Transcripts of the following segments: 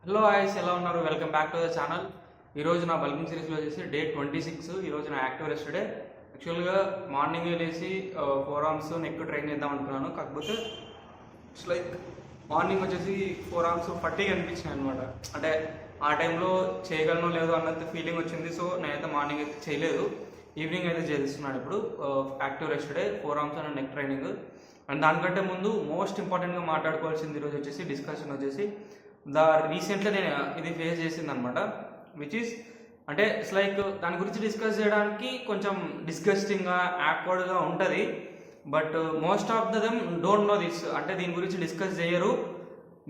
Hello ice ఎలా ఉన్నారు? Welcome back to the channel. ఈరోజు నా బల్కింగ్ సిరీస్లో వచ్చేసి డే 26. ఈరోజు నా యాక్టివ్ రెస్ట్ డే. యాక్చువల్గా మార్నింగ్ లేసి ఫోర్ ఆర్మ్స్ నెక్ ట్రైన్ చేద్దాం అనుకున్నాను. కాకపోతే ఇట్స్ లైక్ మార్నింగ్ వచ్చేసి ఫోర్ ఆర్మ్స్ ఫట్టిగా అనిపించినాయి అనమాట. అంటే ఆ టైంలో చేయగలను లేదో అన్నది ఫీలింగ్ వచ్చింది. సో నేనైతే మార్నింగ్ అయితే చేయలేదు, ఈవినింగ్ అయితే చేస్తున్నాను. ఇప్పుడు active rest day, four arms and neck training. And దానికంటే ముందు మోస్ట్ ఇంపార్టెంట్గా మాట్లాడుకోవాల్సింది ఈరోజు వచ్చేసి డిస్కషన్ వచ్చేసి రీసెంట్లీ నేను ఇది ఫేస్ చేసింది అనమాట. విచ్ ఈస్ అంటే ఇట్స్ లైక్ దాని గురించి డిస్కస్ చేయడానికి కొంచెం డిస్గస్టింగ్గా యాక్వర్డ్గా ఉంటుంది. But most of them don't know this. అంటే దీని గురించి డిస్కస్ చేయరు.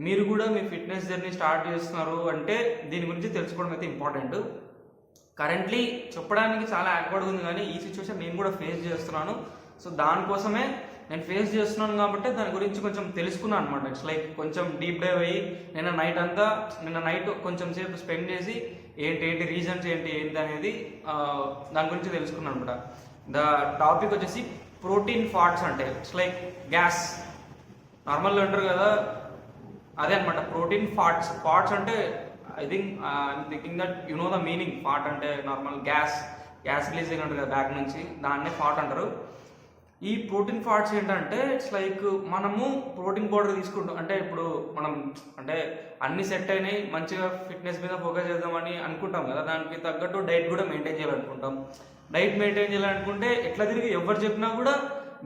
మీరు కూడా మీ ఫిట్నెస్ జర్నీ స్టార్ట్ చేస్తున్నారు అంటే దీని గురించి తెలుసుకోవడం అయితే ఇంపార్టెంట్. కరెంట్లీ చెప్పడానికి చాలా యాక్వర్డ్గా ఉంది, కానీ ఈ సిచ్యువేషన్ నేను కూడా ఫేస్ చేస్తున్నాను. సో దానికోసమే నేను ఫేస్ చేస్తున్నాను కాబట్టి దాని గురించి కొంచెం తెలుసుకున్నాను అనమాట. ఇట్స్ లైక్ కొంచెం డీప్ డైవ్ అయ్యి నిన్న నైట్ కొంచెం సేపు స్పెండ్ చేసి ఏంటి రీజన్స్ ఏంటి అనేది దాని గురించి తెలుసుకున్నాను అనమాట. ద టాపిక్ వచ్చేసి ప్రోటీన్ ఫాట్స్. అంటే ఇట్స్ లైక్ గ్యాస్ నార్మల్గా అంటారు కదా, అదే అనమాట ప్రోటీన్ ఫాట్స్ అంటే I thinking that you know the meaning. Fat అంటే నార్మల్ గ్యాస్ రిలీజ్ అయినట్టు కదా బ్యాక్ నుంచి, దాన్నే ఫాట్ అంటారు. ఈ ప్రోటీన్ ఫాట్స్ ఏంటంటే ఇట్స్ లైక్ మనము ప్రోటీన్ పౌడర్ తీసుకుంటాం. అంటే ఇప్పుడు మనం అంటే అన్ని సెట్ అయినాయి, మంచిగా ఫిట్నెస్ మీద ఫోకస్ చేద్దామని అనుకుంటాం కదా, దానికి తగ్గట్టు డైట్ కూడా మెయింటైన్ చేయాలనుకుంటాం. డైట్ మెయింటైన్ చేయాలనుకుంటే ఎట్లా తిరిగి ఎవరు చెప్పినా కూడా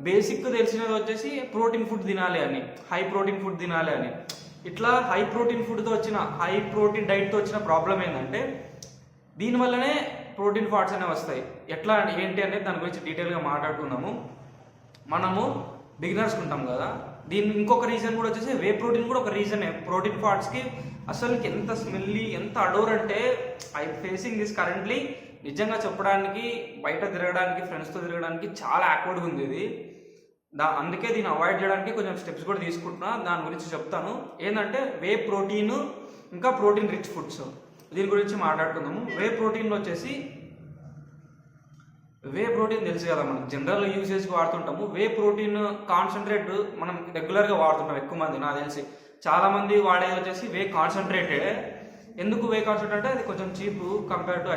బేసిక్ తెలిసినది వచ్చేసి ప్రోటీన్ ఫుడ్ తినాలి అని, హై ప్రోటీన్ ఫుడ్ తినాలి అని. ఇట్లా హై ప్రోటీన్ ఫుడ్తో వచ్చిన హై ప్రోటీన్ డైట్తో వచ్చిన ప్రాబ్లం ఏంటంటే దీనివల్లనే ప్రోటీన్ ఫాట్స్ అనేవి వస్తాయి. ఎట్లా ఏంటి అనేది దాని గురించి డీటెయిల్గా మాట్లాడుకుందాము. మనము బిగినర్స్ ఉంటాం కదా, దీని ఇంకొక రీజన్ కూడా వచ్చేసి వే ప్రోటీన్ కూడా ఒక రీజనే ప్రోటీన్ ఫాట్స్కి. అసలు ఎంత స్మెల్లీ, ఎంత అడోర్ అంటే ఐ ఫేసింగ్ దిస్ కరెంట్లీ. నిజంగా చెప్పడానికి బయట తిరగడానికి, ఫ్రెండ్స్తో తిరగడానికి చాలా యాక్వర్డ్గా ఉంది ఇది. అందుకే దీన్ని అవాయిడ్ చేయడానికి కొంచెం స్టెప్స్ కూడా తీసుకుంటున్నా, దాని గురించి చెప్తాను. ఏంటంటే వే ప్రోటీన్ ఇంకా ప్రోటీన్ రిచ్ ఫుడ్స్, దీని గురించి మాట్లాడుకుందాము. వే ప్రోటీన్లో వచ్చేసి వే ప్రోటీన్ తెలుసు కదా, మనం జనరల్ యూసేజ్కి వాడుతుంటాము. వే ప్రోటీన్ కాన్సన్ట్రేట్ మనం రెగ్యులర్గా వాడుతుంటాం ఎక్కువ మంది. నాకు తెలిసి చాలామంది వాడేది వచ్చేసి వే కాన్సన్ట్రేటెడ్. ఎందుకు వే కాన్సన్ట్రేట్ అంటే అది కొంచెం చీప్ కంపేర్ టు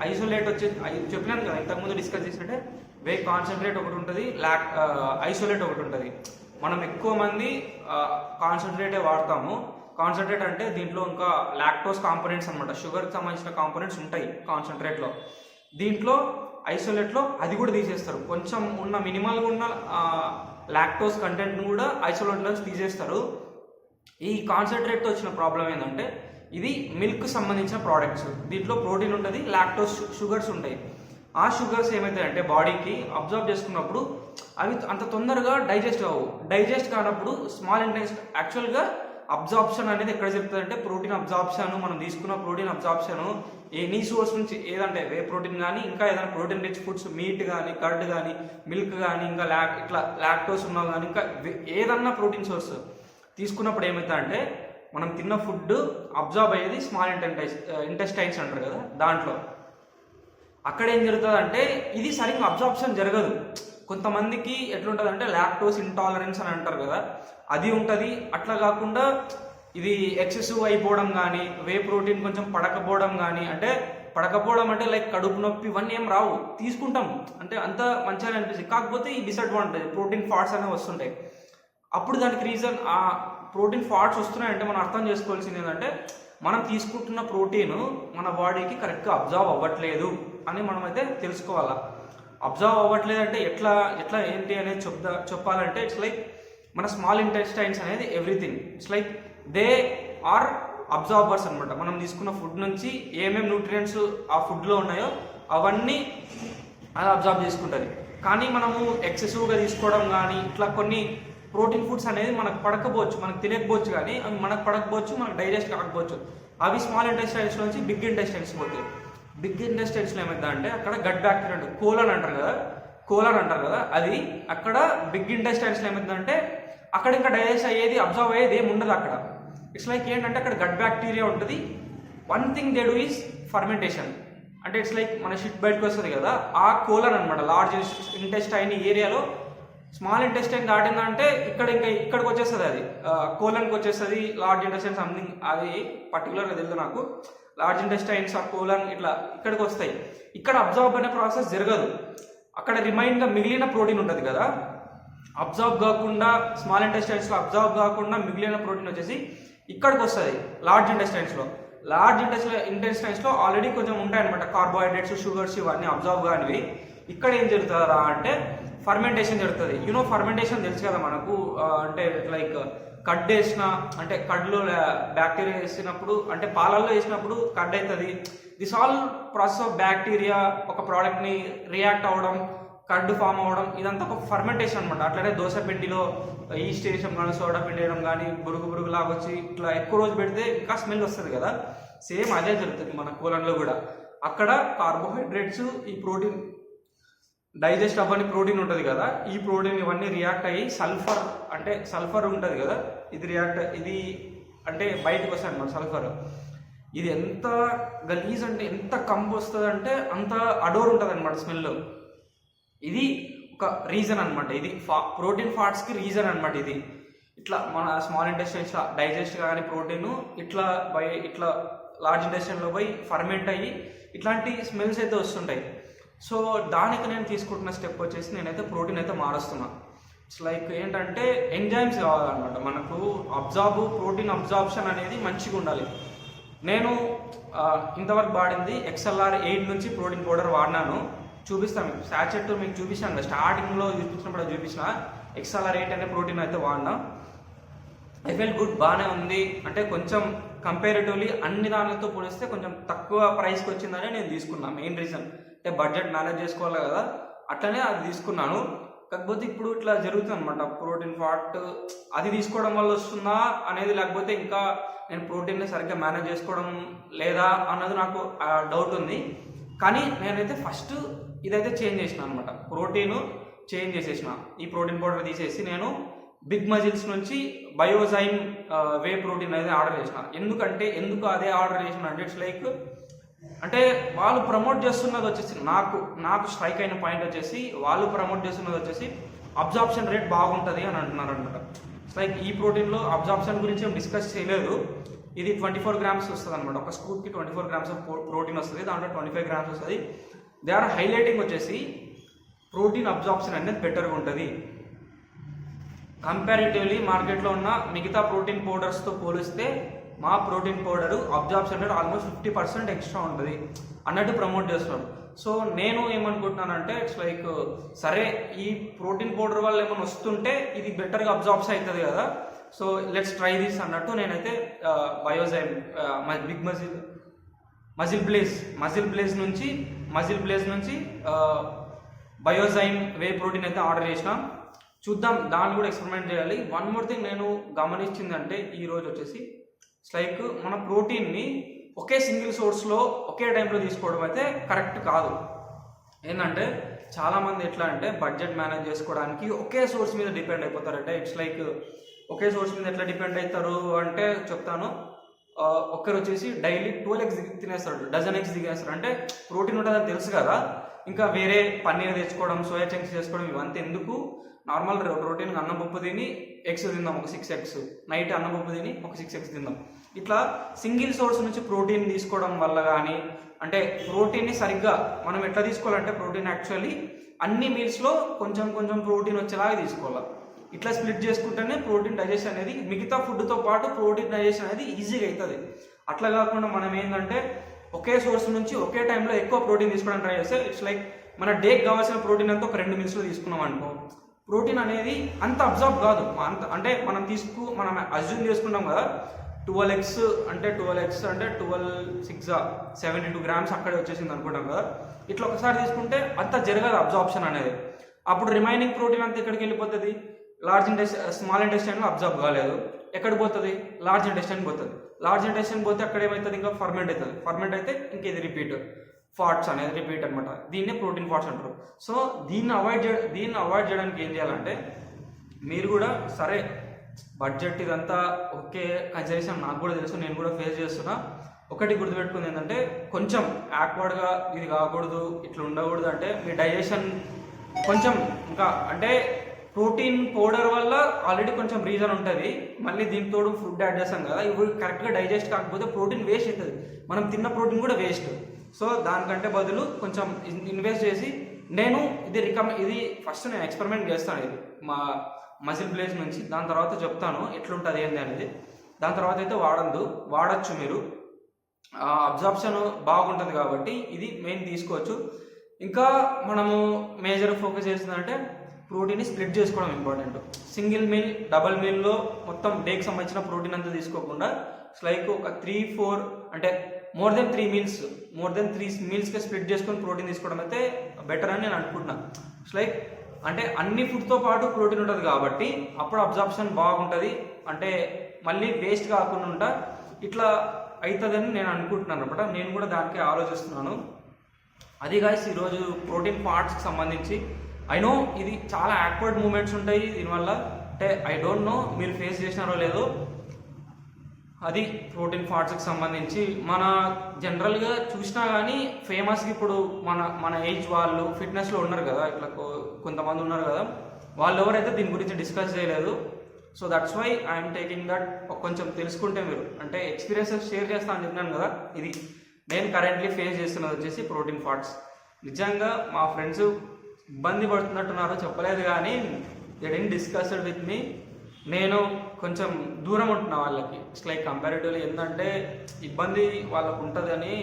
ఐసోలేట్ వచ్చేసి చెప్పినాను కదా ఇంతకుముందు డిస్కస్ చేసినట్టే. వే కాన్సన్ట్రేట్ ఒకటి ఉంటుంది, ఐసోలేట్ ఒకటి ఉంటుంది. మనం ఎక్కువ మంది కాన్సన్ట్రేటే వాడతాము. కాన్సన్ట్రేట్ అంటే దీంట్లో ఇంకా లాక్టోస్ కాంపోనెంట్స్ అనమాట, షుగర్కి సంబంధించిన కాంపోనెంట్స్ ఉంటాయి కాన్సన్ట్రేట్లో. దీంట్లో ఐసోలేట్లో అది కూడా తీసేస్తారు. కొంచెం ఉన్న మినిమల్గా ఉన్న లాక్టోస్ కంటెంట్ను కూడా ఐసోలేట్లో తీసేస్తారు. ఈ కాన్సన్ట్రేట్తో వచ్చిన ప్రాబ్లం ఏంటంటే ఇది మిల్క్ సంబంధించిన ప్రోడక్ట్స్. దీంట్లో ప్రోటీన్ ఉంటుంది, లాక్టోస్ షుగర్స్ ఉంటాయి. ఆ షుగర్స్ ఏమవుతాయంటే బాడీకి అబ్జర్వ్ చేసుకున్నప్పుడు అవి అంత తొందరగా డైజెస్ట్ అవ్వవు. డైజెస్ట్ కానప్పుడు స్మాల్ ఇంటెస్ట్ యాక్చువల్గా అబ్జార్ప్షన్ అనేది ఎక్కడ చెప్తుంది అంటే ప్రోటీన్ అబ్జార్ప్షన్, మనం తీసుకున్న ప్రోటీన్ అబ్జార్ప్షన్ ఎనీ సోర్స్ నుంచి, ఏదంటే వే ప్రోటీన్ కానీ ఇంకా ఏదైనా ప్రోటీన్ రిచ్ ఫుడ్స్, మీట్ కానీ, కర్డ్ కానీ, మిల్క్ కానీ, ఇంకా ఇట్లా లాక్టోస్ ఉన్నా కానీ, ఇంకా ఏదన్నా ప్రోటీన్ సోర్స్ తీసుకున్నప్పుడు ఏమవుతుందంటే మనం తిన్న ఫుడ్ అబ్జార్బ్ అయ్యేది స్మాల్ ఇంటెస్టైన్స్ అంటారు కదా, దాంట్లో అక్కడ ఏం జరుగుతుంది అంటే ఇది సరిగ్గా అబ్జార్ప్షన్ జరగదు. కొంతమందికి ఎట్లుంటుంది అంటే లాక్టోస్ ఇంటాలరెన్స్ అని అంటారు కదా, అది ఉంటుంది. అట్లా కాకుండా ఇది ఎక్సెసివ్ అయిపోవడం కానీ, వే ప్రోటీన్ కొంచెం పడకపోవడం కానీ, అంటే పడకపోవడం అంటే లైక్ కడుపు నొప్పి ఇవన్నీ ఏం రావు, తీసుకుంటాం అంటే అంత మంచిగా అనిపిస్తుంది. కాకపోతే ఈ డిసడ్వాంటేజ్ ప్రోటీన్ ఫాట్స్ అనేవి వస్తుంటాయి. అప్పుడు దానికి రీజన్ ఆ ప్రోటీన్ ఫాట్స్ వస్తున్నాయంటే మనం అర్థం చేసుకోవాల్సింది ఏంటంటే మనం తీసుకుంటున్న ప్రోటీన్ మన బాడీకి కరెక్ట్గా అబ్జర్వ్ అవ్వట్లేదు అని మనమైతే తెలుసుకోవాలా. అబ్జర్వ్ అవ్వట్లేదు అంటే ఎట్లా ఏంటి అనేది చెప్పాలంటే ఇట్స్ లైక్ మన స్మాల్ ఇంటెస్టైన్స్ అనేది everything it's like they are absorbers అనమాట. మనం తీసుకున్న ఫుడ్ నుంచి ఏమేమి న్యూట్రియంట్స్ ఆ ఫుడ్లో ఉన్నాయో అవన్నీ అది అబ్జర్వ్ చేసుకుంటుంది. కానీ మనము ఎక్సెసివ్గా తీసుకోవడం కానీ ఇట్లా కొన్ని ప్రోటీన్ ఫుడ్స్ అనేది మనకు పడకపోవచ్చు, మనకు తెలియకపోవచ్చు, కానీ అవి మనకు పడకపోవచ్చు, మనకు డైజెస్ట్ కాకపోవచ్చు. అవి స్మాల్ ఇంటెస్టైన్స్ నుంచి బిగ్ ఇంటెస్టైన్స్ పోతాయి. బిగ్ ఇంటెస్టైన్స్లో ఏమైందంటే అక్కడ గట్ బ్యాక్టీరియా ఉంటుంది, కోలన్ అంటారు కదా, అది అక్కడ బిగ్ ఇంటెస్టైన్స్లో ఏమైందంటే అక్కడ ఇంకా డైజెస్ట్ అయ్యేది, అబ్జర్వ్ అయ్యేది ఏమి ఉండదు అక్కడ. ఇట్స్ లైక్ ఏంటంటే అక్కడ గట్ బ్యాక్టీరియా ఉంటుంది. One thing they do is fermentation. అంటే ఇట్స్ లైక్ మన షిట్ బయటకు వస్తుంది కదా, ఆ కోలన్ అనమాట లార్జ్ ఇంటెస్టైన్ ఏరియాలో స్మాల్ ఇంటెస్టైన్ దాటిందంటే ఇక్కడికి వచ్చేస్తుంది, అది కోలన్కి వచ్చేస్తుంది, లార్జ్ ఇంటెస్టైన్ సంథింగ్ అది పర్టికులర్గా తెలియదు నాకు. లార్జ్ ఇంటెస్టైన్స్ ఆ కోలన్ ఇట్లా ఇక్కడికి వస్తాయి. ఇక్కడ అబ్జార్బ్ అనే ప్రాసెస్ జరగదు. అక్కడ రిమైన్గా మిగిలిన ప్రోటీన్ ఉంటుంది కదా, అబ్జార్బ్ కాకుండా స్మాల్ ఇంటెస్టైన్స్లో అబ్జార్బ్ కాకుండా మిగిలిన ప్రోటీన్ వచ్చేసి ఇక్కడికి వస్తుంది లార్జ్ ఇంటెస్టైన్స్లో. లార్జ్ ఇంటెస్టైన్స్లో ఆల్రెడీ కొంచెం ఉంటాయన్నమాట, కార్బోహైడ్రేట్స్, షుగర్స్ ఇవన్నీ అబ్జార్బ్ కానివి. ఇక్కడ ఏం జరుగుతుందా అంటే ఫర్మెంటేషన్ జరుగుతుంది. ఫర్మెంటేషన్ తెలుసు కదా మనకు, అంటే లైక్ కడ్ వేసిన అంటే కడ్లో బ్యాక్టీరియా వేసినప్పుడు అంటే పాలల్లో వేసినప్పుడు కడ్ అవుతుంది. This all process of bacteria ఒక ప్రోడక్ట్ని రియాక్ట్ అవ్వడం, కడ్ ఫామ్ అవ్వడం, ఇదంతా ఒక ఫర్మెంటేషన్ అనమాట. అట్లనే దోశ పిండిలో ఈస్ట్ వేయడం కానీ, సోడా పిండి వేయడం కానీ, బురుగు లాగా వచ్చి ఇట్లా ఎక్కువ రోజు పెడితే ఇంకా స్మెల్ వస్తుంది కదా, సేమ్ అదే జరుగుతుంది మన కోలన్లో కూడా. అక్కడ కార్బోహైడ్రేట్స్, ఈ ప్రోటీన్ డైజెస్ట్ అవ్వని ప్రోటీన్ ఉంటుంది కదా, ఈ ప్రోటీన్ ఇవన్నీ రియాక్ట్ అయ్యి సల్ఫర్ ఉంటుంది కదా, ఇది అంటే బయటకు వస్తుంది అనమాట సల్ఫర్. ఇది ఎంత గలీజ్ అంటే ఎంత కంపు వస్తుంది అంటే అంత అడోర్ ఉంటుంది అనమాట స్మెల్. ఇది ఒక రీజన్ అనమాట, ఇది ప్రోటీన్ ఫాట్స్కి రీజన్ అనమాట. ఇది ఇట్లా మన స్మాల్ ఇంటెస్టైన్స్ డైజెస్ట్ కానీ ప్రోటీన్ ఇట్లా లార్జ్ ఇంటెస్టైన్లో పోయి ఫర్మెంట్ అయ్యి ఇట్లాంటి స్మెల్స్ అయితే వస్తుంటాయి. సో దానికి నేను తీసుకుంటున్న స్టెప్ వచ్చేసి నేనైతే ప్రోటీన్ అయితే మారుస్తున్నా. ఇట్స్ లైక్ ఏంటంటే ఎంజైమ్స్ కావాలన్నమాట మనకు. ప్రోటీన్ అబ్జార్ప్షన్ అనేది మంచిగా ఉండాలి. నేను ఇంతవరకు వాడింది XLR 8 నుంచి ప్రోటీన్ పౌడర్ వాడినాను. చూపిస్తాను మీకు, సాచెట్ మీకు చూపించాను కదా, స్టార్టింగ్లో చూపించినప్పుడు చూపించిన XLR 8 అనే ప్రోటీన్ అయితే వాడినా. ఐ ఫెల్ గుడ్, బాగానే ఉంది. అంటే కొంచెం కంపారిటివ్లీ అన్ని దానితో పోలిస్తే కొంచెం తక్కువ ప్రైస్కి వచ్చిందని నేను తీసుకున్నాను. మెయిన్ రీజన్ అంటే బడ్జెట్ మేనేజ్ చేసుకోవాలి కదా, అట్లనే అది తీసుకున్నాను. కాకపోతే ఇప్పుడు ఇట్లా జరుగుతుంది అనమాట, ప్రోటీన్ ఫాట్ అది తీసుకోవడం వల్ల వస్తుందా అనేది, లేకపోతే ఇంకా నేను ప్రోటీన్ని సరిగ్గా మేనేజ్ చేసుకోవడం లేదా అన్నది నాకు డౌట్ ఉంది. కానీ నేనైతే ఫస్ట్ ఇదైతే చేంజ్ చేసిన అనమాట, ప్రోటీన్ చేంజ్ చేసేసిన. ఈ ప్రోటీన్ పౌడర్ తీసేసి నేను బిగ్ మజిల్స్ నుంచి బయోజైమ్ వే ప్రోటీన్ అనేది ఆర్డర్ చేసిన. ఎందుకు అదే ఆర్డర్ చేసిన అంటే ఇట్స్ లైక్ అంటే వాళ్ళు ప్రమోట్ చేస్తున్నది వచ్చేసి నాకు స్ట్రైక్ అయిన పాయింట్ వచ్చేసి, వాళ్ళు ప్రమోట్ చేస్తున్నది వచ్చేసి అబ్జార్ప్షన్ రేట్ బాగుంటుంది అని అంటున్నారు అనమాట. లైక్ ఈ ప్రోటీన్లో అబ్జార్ప్షన్ గురించి ఏం డిస్కస్ చేయలేదు. ఇది 24 grams వస్తుంది అనమాట, ఒక స్కూప్కి 24 grams ఆఫ్ ప్రోటీన్ వస్తుంది, దాంట్లో 25 grams వస్తుంది. దే ఆర్ హైలైటింగ్ వచ్చేసి ప్రోటీన్ అబ్జార్ప్షన్ అనేది బెటర్గా ఉంటుంది కంపారిటివ్లీ మార్కెట్లో ఉన్న మిగతా ప్రోటీన్ పౌడర్స్తో పోలిస్తే. మా protein powder absorption rate almost 50% extra ఉంటుంది అన్నట్టు ప్రమోట్ చేస్తున్నారు. సో నేను ఏమనుకుంటున్నానంటే ఇట్స్ లైక్ సరే ఈ ప్రోటీన్ పౌడర్ వల్ల ఏమైనా వస్తుంటే ఇది బెటర్గా అబ్జార్బ్స్ అవుతుంది కదా, సో లెట్స్ ట్రై దిస్ అన్నట్టు నేనైతే బయోజైమ్ బిగ్ మజిల్ బ్లేజ్ నుంచి బయోజైమ్ వే ప్రోటీన్ అయితే ఆర్డర్ చేసిన. చూద్దాం, దాన్ని కూడా ఎక్స్పెరిమెంట్ చేయాలి. వన్ మోర్ థింగ్ నేను గమనించిందంటే ఈరోజు వచ్చేసి ఇట్స్ లైక్ మన ప్రోటీన్ని ఒకే సింగిల్ సోర్స్లో ఒకే టైంలో తీసుకోవడం అయితే కరెక్ట్ కాదు. ఏంటంటే చాలామంది ఎట్లా అంటే బడ్జెట్ మేనేజ్ చేసుకోవడానికి ఒకే సోర్స్ మీద డిపెండ్ అయిపోతారంటే. ఇట్స్ లైక్ ఒకే సోర్స్ మీద ఎట్లా డిపెండ్ అవుతారు అంటే చెప్తాను. ఒక్కరు వచ్చేసి డైలీ 12 eggs తినేస్తాడు, డజన్ ఎగ్స్ తినేస్తాడు. అంటే ప్రోటీన్ ఉంటుందని తెలుసు కదా, ఇంకా వేరే పన్నీర్ తెచ్చుకోవడం, సోయా చంక్స్ చేసుకోవడం ఇవంతా ఎందుకు. నార్మల్ ప్రోటీన్ అన్నం పప్పు తిని ఎగ్స్ తిందాం, ఒక 6 eggs, నైట్ అన్నం పప్పు తిని ఒక 6 eggs తిందాం. ఇట్లా సింగిల్ సోర్స్ నుంచి ప్రోటీన్ తీసుకోవడం వల్ల కానీ, అంటే ప్రోటీన్ని సరిగ్గా మనం ఎట్లా తీసుకోవాలంటే ప్రోటీన్ యాక్చువల్లీ అన్ని మీల్స్లో కొంచెం ప్రోటీన్ వచ్చేలాగా తీసుకోవాలి. ఇట్లా స్ప్లిట్ చేసుకుంటేనే ప్రోటీన్ డైజెషన్ అనేది మిగతా ఫుడ్తో పాటు ప్రోటీన్ డైజెషన్ అనేది ఈజీగా అవుతుంది. అట్లా కాకుండా మనం ఏంటంటే ఒకే సోర్స్ నుంచి ఒకే టైంలో ఎక్కువ ప్రోటీన్ తీసుకోవడానికి ట్రై చేస్తే ఇట్స్ లైక్ మన డేకి కావాల్సిన ప్రోటీన్ అంతా ఒక 2 mealsలో తీసుకున్నాం అనుకో, ప్రోటీన్ అనేది అంత అబ్జార్బ్ కాదు. అంటే మనం అజ్యూమ్ చేసుకున్నాం కదా 12 eggs అంటే 12 6 72 grams అక్కడే వచ్చేసింది అనుకుంటాం కదా. ఇట్లా ఒకసారి తీసుకుంటే అంత జరగదు అబ్జార్ప్షన్ అనేది. అప్పుడు రిమైనింగ్ ప్రోటీన్ అంతా ఎక్కడికి వెళ్ళిపోతుంది, స్మాల్ ఇంటెస్టైన్లో అబ్జార్బ్ కాలేదు, ఎక్కడ పోతుంది, లార్జ్ ఇంటెస్టైన్ పోతుంది. లార్జ్ ఇంటెస్టైన్ పోతే అక్కడ ఏమవుతుంది, ఇంకా ఫర్మెంట్ అవుతుంది. ఫర్మెంట్ అయితే ఇంక ఇది రిపీట్ ఫాట్స్ అనేది రిపీట్ అనమాట. దీన్నే ప్రోటీన్ ఫాట్స్ అంటారు. సో దీన్ని అవాయిడ్ చేయడానికి ఏం చేయాలంటే మీరు కూడా సరే బడ్జెట్ ఇదంతా ఓకే కన్సిడరేషన్ నాకు కూడా తెలుసు, నేను కూడా ఫేస్ చేస్తున్నా. ఒకటి గుర్తుపెట్టుకుంది ఏంటంటే కొంచెం యాక్వర్డ్గా ఇది కాకూడదు, ఇట్లా ఉండకూడదు. అంటే మీ డైజెషన్ కొంచెం ఇంకా అంటే ప్రోటీన్ పౌడర్ వల్ల ఆల్రెడీ కొంచెం రీజన్ ఉంటుంది, మళ్ళీ దీంతో ఫుడ్ యాడ్ చేస్తాం కదా, ఇవి కరెక్ట్గా డైజెస్ట్ కాకపోతే ప్రోటీన్ వేస్ట్ అవుతుంది, మనం తిన్న ప్రోటీన్ కూడా వేస్ట్. సో దానికంటే బదులు కొంచెం ఇన్వెస్ట్ చేసి నేను ఇది ఫస్ట్ నేను ఎక్స్పెరిమెంట్ చేస్తాను, ఇది మా మజిల్ ప్లేస్ నుంచి, దాని తర్వాత చెప్తాను ఎట్లుంటుంది ఏంది అనేది. దాని తర్వాత అయితే వాడచ్చు మీరు, అబ్జార్ప్షన్ బాగుంటుంది కాబట్టి ఇది మెయిన్ తీసుకోవచ్చు. ఇంకా మనము మేజర్ ఫోకస్ చేస్తుందంటే ప్రోటీన్ని స్ప్లిట్ చేసుకోవడం ఇంపార్టెంట్. సింగిల్ మీల్ డబల్ మీల్లో మొత్తం డేకి సంబంధించిన ప్రోటీన్ అంతా తీసుకోకుండా లైక్ ఒక 3-4 అంటే మోర్ దెన్ 3 మీల్స్కి స్ప్లిట్ చేసుకొని ప్రోటీన్ తీసుకోవడం అయితే బెటర్ అని నేను అనుకుంటున్నాను. లైక్ అంటే అన్ని ఫుడ్తో పాటు ప్రోటీన్ ఉంటుంది కాబట్టి అప్పుడు అబ్జార్ప్షన్ బాగుంటుంది, అంటే మళ్ళీ వేస్ట్ కాకుండా ఇట్లా అవుతుందని నేను అనుకుంటున్నాను అనమాట. నేను కూడా దానికి ఆలోచిస్తున్నాను. అది గాయ్స్ ఈరోజు ప్రోటీన్ పార్ట్స్కి సంబంధించి. ఐ నో ఇది చాలా యాక్వర్డ్ మూమెంట్స్ ఉంటాయి దీనివల్ల, అంటే ఐ డోంట్ నో మీరు ఫేస్ చేసినారో లేదో. అది ప్రోటీన్ పార్ట్స్కి సంబంధించి మన జనరల్గా చూసినా కానీ ఫేమస్గా ఇప్పుడు మన ఏజ్ వాళ్ళు ఫిట్నెస్లో ఉన్నారు కదా, ఇట్లా కొంతమంది ఉన్నారు కదా, వాళ్ళు ఎవరైతే దీని గురించి డిస్కస్ చేయలేదు. So that's why I'm taking that. కొంచెం తెలుసుకుంటే మీరు అంటే ఎక్స్పీరియన్సెస్ షేర్ చేస్తా అని చెప్పినాను కదా, ఇది నేను కరెంట్లీ ఫేస్ చేస్తున్నది వచ్చేసి ప్రోటీన్ పార్ట్స్. నిజంగా మా ఫ్రెండ్స్ ఇబ్బంది పడుతున్నట్టున్నారో చెప్పలేదు కానీ they didn't discussed with me. నేను కొంచెం దూరం ఉంటున్నా వాళ్ళకి, ఇట్స్ లైక్ కంపారిటివ్లీ ఏంటంటే ఇబ్బంది వాళ్ళకు ఉంటుందని.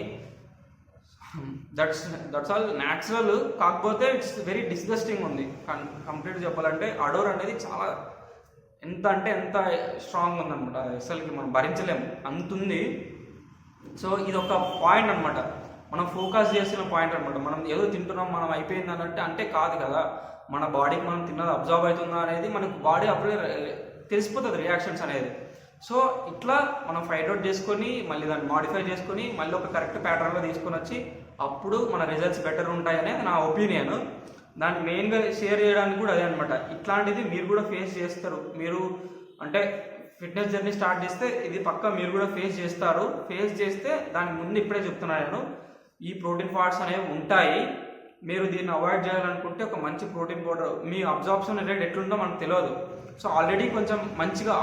దట్స్ ఆల్ న్యాచురల్, కాకపోతే ఇట్స్ వెరీ డిస్గస్టింగ్ ఉంది కంప్లీట్ చెప్పాలంటే. అడోర్ అనేది చాలా ఎంత స్ట్రాంగ్ ఉందన్నమాట, అసలుకి మనం భరించలేము అంతుంది. సో ఇది ఒక పాయింట్ అనమాట, మనం ఫోకస్ చేసిన పాయింట్ అనమాట. మనం ఏదో తింటున్నాం మనం అయిపోయింది అన్నట్టు అంటే కాదు కదా, మన బాడీకి మనం తిన్నది అబ్జర్వ్ అవుతుందా అనేది మనకు బాడీ అప్పుడే తెలిసిపోతుంది రియాక్షన్స్ అనేది. సో ఇట్లా మనం ఫైండ్ అవుట్ చేసుకొని మళ్ళీ దాన్ని మాడిఫై చేసుకొని మళ్ళీ ఒక కరెక్ట్ ప్యాటర్న్లో తీసుకొని వచ్చి అప్పుడు మన రిజల్ట్స్ బెటర్ ఉంటాయనే నా ఒపీనియన్. దాన్ని మెయిన్గా షేర్ చేయడానికి కూడా అదే అనమాట. ఇట్లాంటిది మీరు కూడా ఫేస్ చేస్తారు, మీరు అంటే ఫిట్నెస్ జర్నీ స్టార్ట్ చేస్తే ఇది పక్కా మీరు కూడా ఫేస్ చేస్తారు. ఫేస్ చేస్తే దానికి ముందు ఇప్పుడే చెప్తున్నాను నేను, ఈ ప్రోటీన్ పార్ట్స్ అనేవి ఉంటాయి. మీరు దీన్ని అవాయిడ్ చేయాలనుకుంటే ఒక మంచి ప్రోటీన్ పౌడర్, మీ అబ్జార్ప్షన్ రేట్ ఎట్లుందో మనకు తెలియదు. సో ఆల్రెడీ కొంచెం మంచిగా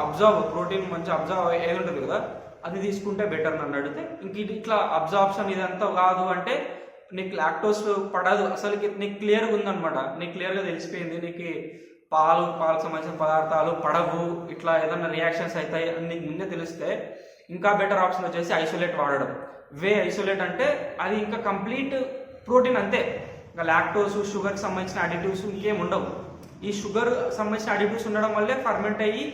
ప్రోటీన్ మంచి అబ్జర్వ్ ఏది ఉంటుంది కదా, అది తీసుకుంటే బెటర్ నన్ను అడిగితే. ఇంక ఇట్లా అబ్జార్ప్షన్ ఇదంతా కాదు అంటే నీకు లాక్టోస్ పడదు అసలుకి, నీకు క్లియర్గా ఉందన్నమాట, నీకు క్లియర్గా తెలిసిపోయింది నీకు పాలకు సంబంధించిన పదార్థాలు పడవు, ఇట్లా ఏదన్నా రియాక్షన్స్ అవుతాయి అని నీకు ముందే తెలిస్తే ఇంకా బెటర్ ఆప్షన్ వచ్చేసి ఐసోలేట్ వాడడం. ఐసోలేట్ అంటే అది ఇంకా కంప్లీట్ ప్రోటీన్ అంతే, ఇంకా లాక్టోస్ షుగర్కి సంబంధించిన అడిటివ్స్ ఇంకేం ఉండవు. ఈ షుగర్ సంబంధించిన అడిటివ్స్ ఉండడం వల్లే ఫర్మెంట్ అయ్యి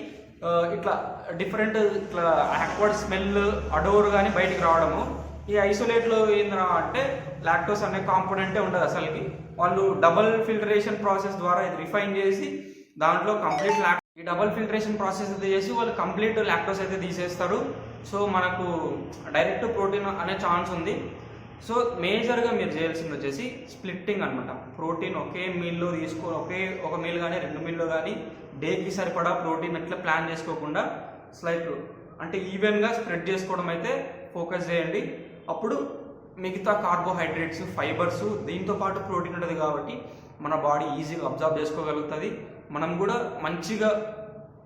ఇట్లా డిఫరెంట్ ఇట్లా యాక్వర్డ్ స్మెల్ అడోర్ కానీ బయటికి రావడము. ఈ ఐసోలేట్లో ఏంద్రా అంటే లాక్టోస్ అనే కాంపోనెంటే ఉండదు అసలుకి, వాళ్ళు డబల్ ఫిల్టరేషన్ ప్రాసెస్ ద్వారా ఇది రిఫైన్ చేసి దాంట్లో కంప్లీట్ ఈ డబల్ ఫిల్టరేషన్ ప్రాసెస్ అయితే చేసి వాళ్ళు కంప్లీట్ లాక్టోస్ అయితే తీసేస్తారు. సో మనకు డైరెక్ట్ ప్రోటీన్ అనే ఛాన్స్ ఉంది. సో మేజర్గా మీరు చేయాల్సింది వచ్చేసి స్ప్లిట్టింగ్ అనమాట. ప్రోటీన్ ఒకే మీల్లో ఒక మీల్ కానీ 2 మీల్లో కానీ డేకి సరిపడా ప్రోటీన్ అట్లా ప్లాన్ చేసుకోకుండా లైక్ అంటే ఈవెన్గా స్ప్రెడ్ చేసుకోవడం అయితే ఫోకస్ చేయండి. అప్పుడు మిగతా కార్బోహైడ్రేట్స్ ఫైబర్స్ దీంతో పాటు ప్రోటీన్ ఉంటుంది కాబట్టి మన బాడీ ఈజీగా అబ్జర్వ్ చేసుకోగలుగుతుంది. మనం కూడా మంచిగా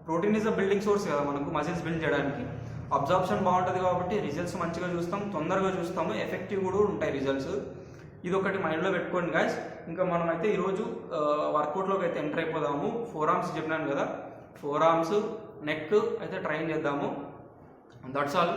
protein is a building source కదా మనకు మజిల్స్ బిల్డ్ చేయడానికి. అబ్జార్ప్షన్ బాగుంటుంది కాబట్టి రిజల్ట్స్ మంచిగా చూస్తాం, తొందరగా చూస్తాము, ఎఫెక్టివ్ కూడా ఉంటాయి రిజల్ట్స్. ఇది ఒకటి మైండ్లో పెట్టుకోండి గాయ్స్. ఇంకా మనం అయితే ఈరోజు వర్కౌట్లోకి అయితే ఎంటర్ అయిపోదాము. 4 ఆర్మ్స్ చెప్పినాను కదా, 4 ఆర్మ్స్ నెక్ అయితే ట్రైన్ చేద్దాము. That's all.